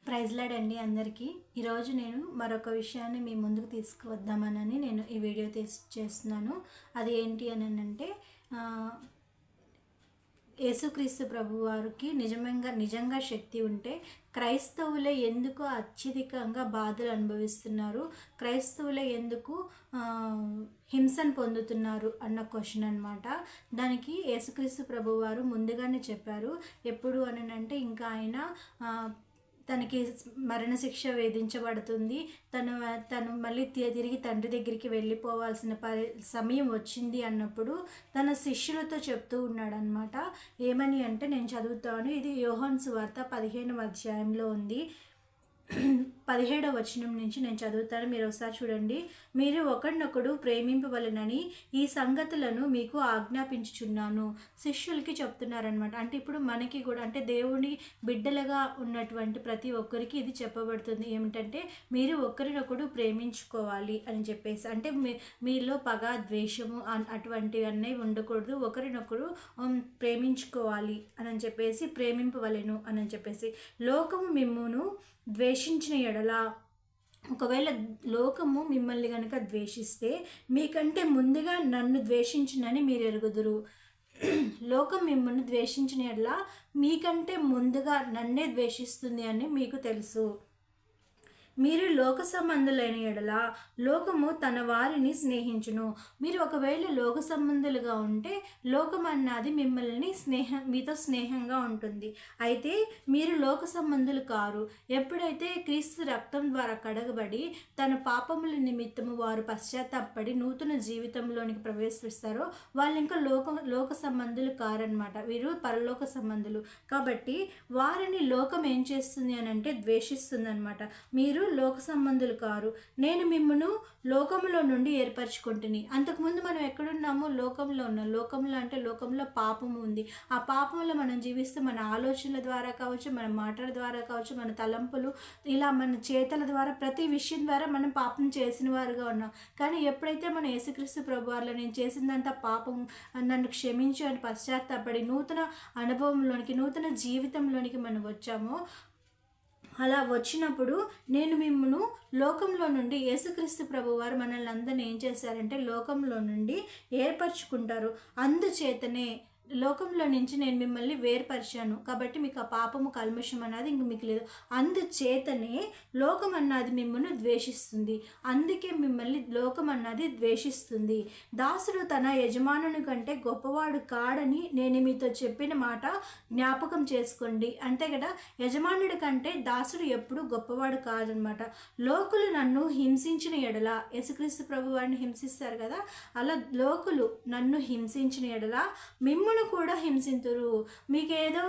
Praise lord అండి అందరికీ. ఈరోజు నేను మరొక విషయాన్ని మీ ముందుకు తీసుకువద్దామనని నేను ఈ వీడియో చేస్తున్నాను. అది ఏంటి అని అంటే యేసుక్రీస్తు ప్రభు వారికి నిజంగా శక్తి ఉంటే క్రైస్తవులే ఎందుకు అత్యధికంగా బాధలు అనుభవిస్తున్నారు, క్రైస్తవులే ఎందుకు హింసను పొందుతున్నారు అన్న క్వశ్చన్ అనమాట. దానికి యేసుక్రీస్తు ప్రభు వారు ముందుగానే చెప్పారు. ఎప్పుడు అని అంటే ఇంకా ఆయన తనకి మరణశిక్ష వేధించబడుతుంది, తను మళ్ళీ తిరిగి తండ్రి దగ్గరికి వెళ్ళిపోవాల్సిన సమయం వచ్చింది అన్నప్పుడు తన శిష్యులతో చెప్తూ ఉన్నాడనమాట. ఏమని అంటే నేను చదువుతాను. ఇది యోహాను సువార్త 15వ అధ్యాయంలో ఉంది. 17వ వచనం నుంచి నేను చదువుతాను, మీరు ఒకసారి చూడండి. మీరు ఒకరినొకడు ప్రేమింపవలెనని ఈ సంగతులను మీకు ఆజ్ఞాపించుచున్నాను. శిష్యులకి చెప్తున్నారనమాట. అంటే ఇప్పుడు మనకి కూడా, అంటే దేవుని బిడ్డలుగా ఉన్నటువంటి ప్రతి ఒక్కరికి ఇది చెప్పబడుతుంది. ఏమిటంటే మీరు ఒకరినొకడు ప్రేమించుకోవాలి అని చెప్పేసి. అంటే మీలో పగ, ద్వేషము అటువంటివన్నీ ఉండకూడదు, ఒకరినొకరు ప్రేమించుకోవాలి అని చెప్పేసి, ప్రేమింపవలెను అని చెప్పేసి. లోకము మిమ్మును ద్వేషించిన ఎడలా, ఒకవేళ లోకము మిమ్మల్ని కనుక ద్వేషిస్తే మీకంటే ముందుగా నన్ను ద్వేషించునని మీరు ఎరుగుదురు. లోకం మిమ్మల్ని ద్వేషించిన ఎడలా మీకంటే ముందుగా నన్నే ద్వేషిస్తుంది అని మీకు తెలుసు. మీరు లోక సంబంధులైన ఎడల లోకము తన వారిని స్నేహించును. మీరు ఒకవేళ లోక సంబంధులుగా ఉంటే లోకం అన్నది మిమ్మల్ని మీతో స్నేహంగా ఉంటుంది. అయితే మీరు లోక సంబంధులు కారు. ఎప్పుడైతే క్రీస్తు రక్తం ద్వారా కడగబడి తన పాపముల నిమిత్తము వారు పశ్చాత్తాపడి నూతన జీవితంలోనికి ప్రవేశిస్తారో వాళ్ళు ఇంకా లోక సంబంధులు కారనమాట. వీరు పరలోక సంబంధులు. కాబట్టి వారిని లోకం ఏం చేస్తుంది అని అంటే ద్వేషిస్తుంది అనమాట. మీరు లోక సంబంధులు కారు, నేను మిమ్మును లోకంలో నుండి ఏర్పరచుకుంటుని. అంతకుముందు మనం ఎక్కడున్నాము? లోకంలో ఉన్నాం. లోకంలో అంటే లోకంలో పాపము ఉంది. ఆ పాపంలో మనం జీవిస్తూ మన ఆలోచనల ద్వారా కావచ్చు, మన మాటల ద్వారా కావచ్చు, మన తలంపులు, ఇలా మన చేతల ద్వారా, ప్రతి విషయం ద్వారా మనం పాపం చేసిన వారుగా ఉన్నాం. కానీ ఎప్పుడైతే మన యేసుక్రీస్తు ప్రభువారిలో నేను చేసిందంతా పాపం, నన్ను క్షమించు అని పశ్చాత్తాపడి నూతన అనుభవంలోనికి, నూతన జీవితంలోనికి మనం వచ్చామో, అలా వచ్చినప్పుడు నేను మిమ్మల్ని లోకంలో నుండి, యేసుక్రీస్తు ప్రభువారు మనల్ని అందరినీ ఏం చేశారంటే లోకంలో నుండి ఏర్పరచుకుంటారు. అందుచేతనే లోకంలో నుంచి నేను మిమ్మల్ని వేర్పరిచాను. కాబట్టి మీకు ఆ పాపము, కల్మషం అన్నది ఇంక మీకు లేదు. అందుచేతనే లోకం అన్నది మిమ్మల్ని ద్వేషిస్తుంది. అందుకే మిమ్మల్ని లోకం అన్నది ద్వేషిస్తుంది. దాసుడు తన యజమానుని కంటే గొప్పవాడు కాడని నేను మీతో చెప్పిన మాట జ్ఞాపకం చేసుకోండి. అంతే కదా, యజమానుడి కంటే దాసుడు ఎప్పుడు గొప్పవాడు కాదనమాట. లోకులు నన్ను హింసించిన ఎడల, యేసుక్రీస్తు ప్రభు వారిని హింసిస్తారు కదా, అలా లోకులు నన్ను హింసించిన ఎడల మిమ్మును కూడా హింసింతురు. మీకేదో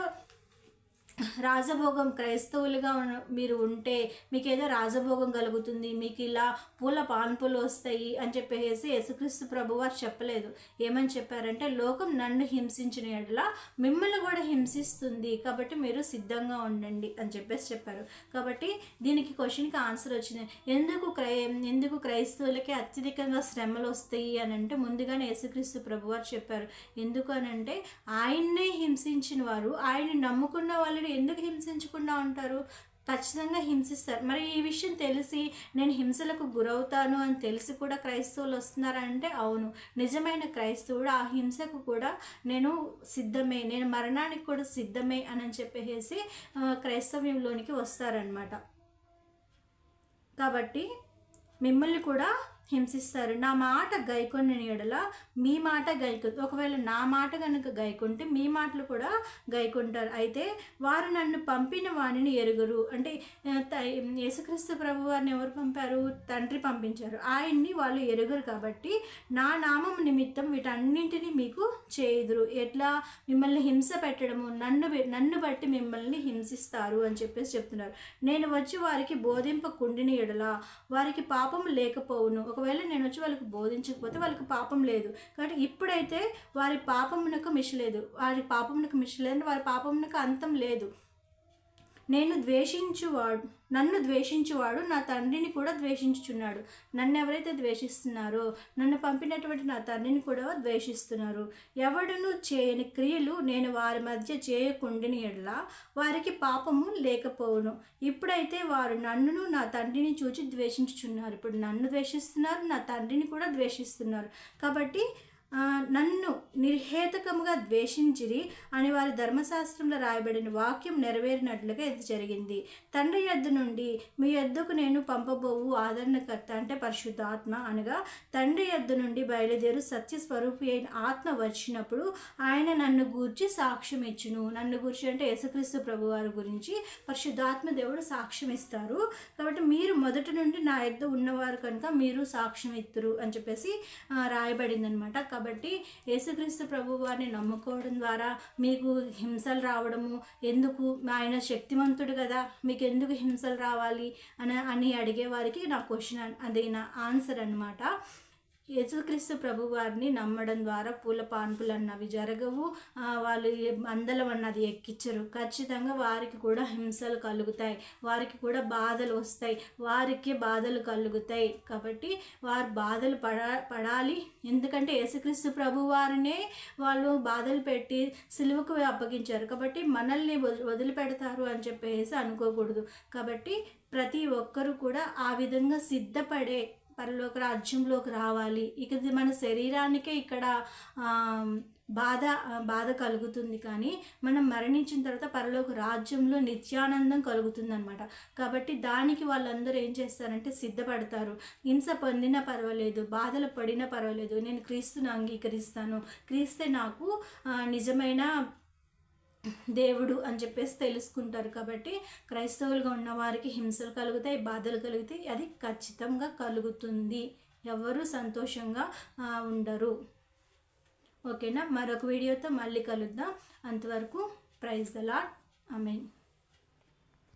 రాజభోగం, క్రైస్తవులుగా మీరు ఉంటే మీకేదో రాజభోగం కలుగుతుంది, మీకు ఇలా పూల పాన్పులు వస్తాయి అని చెప్పేసి యేసుక్రీస్తు ప్రభువారు చెప్పలేదు. ఏమని చెప్పారంటే లోకం నన్ను హింసించిన ఎడల మిమ్మల్ని కూడా హింసిస్తుంది, కాబట్టి మీరు సిద్ధంగా ఉండండి అని చెప్పేసి చెప్పారు. కాబట్టి దీనికి క్వశ్చన్కి ఆన్సర్ వచ్చింది. ఎందుకు క్రైస్తవులకి అత్యధికంగా శ్రమలు వస్తాయి అని అంటే ముందుగానే యేసుక్రీస్తు ప్రభువారు చెప్పారు. ఎందుకు అని అంటే ఆయన్నే హింసించిన వారు, ఆయన్ని నమ్ముకున్న వాళ్ళని ఎందుకు హింసించకుండా ఉంటారు? ఖచ్చితంగా హింసిస్తారు. మరి ఈ విషయం తెలిసి నేను హింసలకు గురవుతాను అని తెలిసి కూడా క్రైస్తవులు వస్తున్నారంటే అవును, నిజమైన క్రైస్తవుడు ఆ హింసకు కూడా నేను సిద్ధమే, నేను మరణానికి కూడా సిద్ధమే అని చెప్పేసి క్రైస్తవ్యంలోనికి వస్తారనమాట. కాబట్టి మిమ్మల్ని కూడా హింసిస్తారు. నా మాట గైకొన్న ఎడల మీ మాట ఒకవేళ నా మాట కనుక గైకుంటే మీ మాటలు కూడా గైకుంటారు. అయితే వారు నన్ను పంపిన వారిని ఎరుగరు. అంటే యేసుక్రీస్తు ప్రభు వారిని ఎవరు పంపారు? తండ్రి పంపించారు. ఆయన్ని వాళ్ళు ఎరుగరు. కాబట్టి నా నామం నిమిత్తం వీటన్నింటినీ మీకు చేయుదురు. ఎట్లా? మిమ్మల్ని హింస పెట్టడము, నన్ను బట్టి మిమ్మల్ని హింసిస్తారు అని చెప్పేసి చెప్తున్నారు. నేను వచ్చి వారికి బోధింపకుండిన ఎడల వారికి పాపం లేకపోవును. ఒకవేళ నేను వచ్చి వాళ్ళకి బోధించకపోతే వాళ్ళకి పాపం లేదు. కాబట్టి ఇప్పుడైతే వారి పాపమునకు మిషలేదు, వారి పాపమునకు మిషలేదు, వారి పాపమునకు అంతం లేదు. నన్ను ద్వేషించువాడు నా తండ్రిని కూడా ద్వేషించుచున్నాడు. నన్ను ఎవరైతే ద్వేషిస్తున్నారో నన్ను పంపినటువంటి నా తండ్రిని కూడా ద్వేషిస్తున్నారు. ఎవడును చేయని క్రియలు నేను వారి మధ్య చేయకుండిని ఎడల వారికి పాపము లేకపోవును. ఇప్పుడైతే వారు నన్నును నా తండ్రిని చూచి ద్వేషించుచున్నారు. ఇప్పుడు నన్ను ద్వేషిస్తున్నారు, నా తండ్రిని కూడా ద్వేషిస్తున్నారు. కాబట్టి నన్ను నిర్హేతుకముగా ద్వేషించిరి అని వారి ధర్మశాస్త్రంలో రాయబడిన వాక్యం నెరవేరినట్లుగా ఇది జరిగింది. తండ్రి యొద్ద నుండి మీ యొద్దకు నేను పంపబోవు ఆదరణకర్త అంటే పరిశుద్ధాత్మ అనగా తండ్రి యొద్ద నుండి బయలుదేరు సత్యస్వరూపి అయిన ఆత్మ వచ్చినప్పుడు ఆయన నన్ను గూర్చి సాక్ష్యం ఇచ్చును. నన్ను గూర్చి అంటే యేసుక్రీస్తు ప్రభు వారి గురించి పరిశుద్ధాత్మ దేవుడు సాక్ష్యం ఇస్తారు. కాబట్టి మీరు మొదటి నుండి నా యొద్ద ఉన్నవారు కనుక మీరు సాక్ష్యం ఇత్తురు అని చెప్పేసి రాయబడింది అనమాట. కాబట్టి యేసుక్రీస్తు ప్రభు వారిని నమ్ముకోవడం ద్వారా మీకు హింసలు రావడము ఎందుకు? ఆయన శక్తివంతుడు కదా, మీకు ఎందుకు హింసలు రావాలి అని అడిగే వారికి నా క్వశ్చన్, అది నా ఆన్సర్ అనమాట. యేసుక్రీస్తు ప్రభు వారిని నమ్మడం ద్వారా పూల పాన్పులు అన్నవి జరగవు, వాళ్ళు అందలం అన్నది ఎక్కించరు. ఖచ్చితంగా వారికి కూడా హింసలు కలుగుతాయి, వారికి కూడా బాధలు వస్తాయి, వారికి బాధలు కలుగుతాయి. కాబట్టి వారు బాధలు పడాలి. ఎందుకంటే యేసుక్రీస్తు ప్రభు వారినే వాళ్ళు బాధలు పెట్టి సిలువకు అప్పగించారు. కాబట్టి మనల్ని వదిలిపెడతారు అని చెప్పేసి అనుకోకూడదు. కాబట్టి ప్రతి ఒక్కరూ కూడా ఆ విధంగా సిద్ధపడే పరలోక రాజ్యంలోకి రావాలి. ఇక మన శరీరానికే ఇక్కడ బాధ కలుగుతుంది, కానీ మనం మరణించిన తర్వాత పరలోక రాజ్యంలో నిత్యానందం కలుగుతుంది అనమాట. కాబట్టి దానికి వాళ్ళందరూ ఏం చేస్తారంటే సిద్ధపడతారు. హింస పొందినా పర్వాలేదు, బాధలు పడినా పర్వాలేదు, నేను క్రీస్తుని అంగీకరిస్తాను, క్రీస్తే నాకు నిజమైన దేవుడు అని చెప్పేసి తెలుసుకుంటారు. కాబట్టి క్రైస్తవులుగా ఉన్న వారికి హింసలు కలుగుతాయి, బాధలు కలుగుతాయి, అది ఖచ్చితంగా కలుగుతుంది. ఎవరు సంతోషంగా ఉండరు. ఓకేనా? మరొక వీడియోతో మళ్ళీ కలుద్దాం. అంతవరకు ప్రైజ్ ద లార్డ్. ఆమేన్.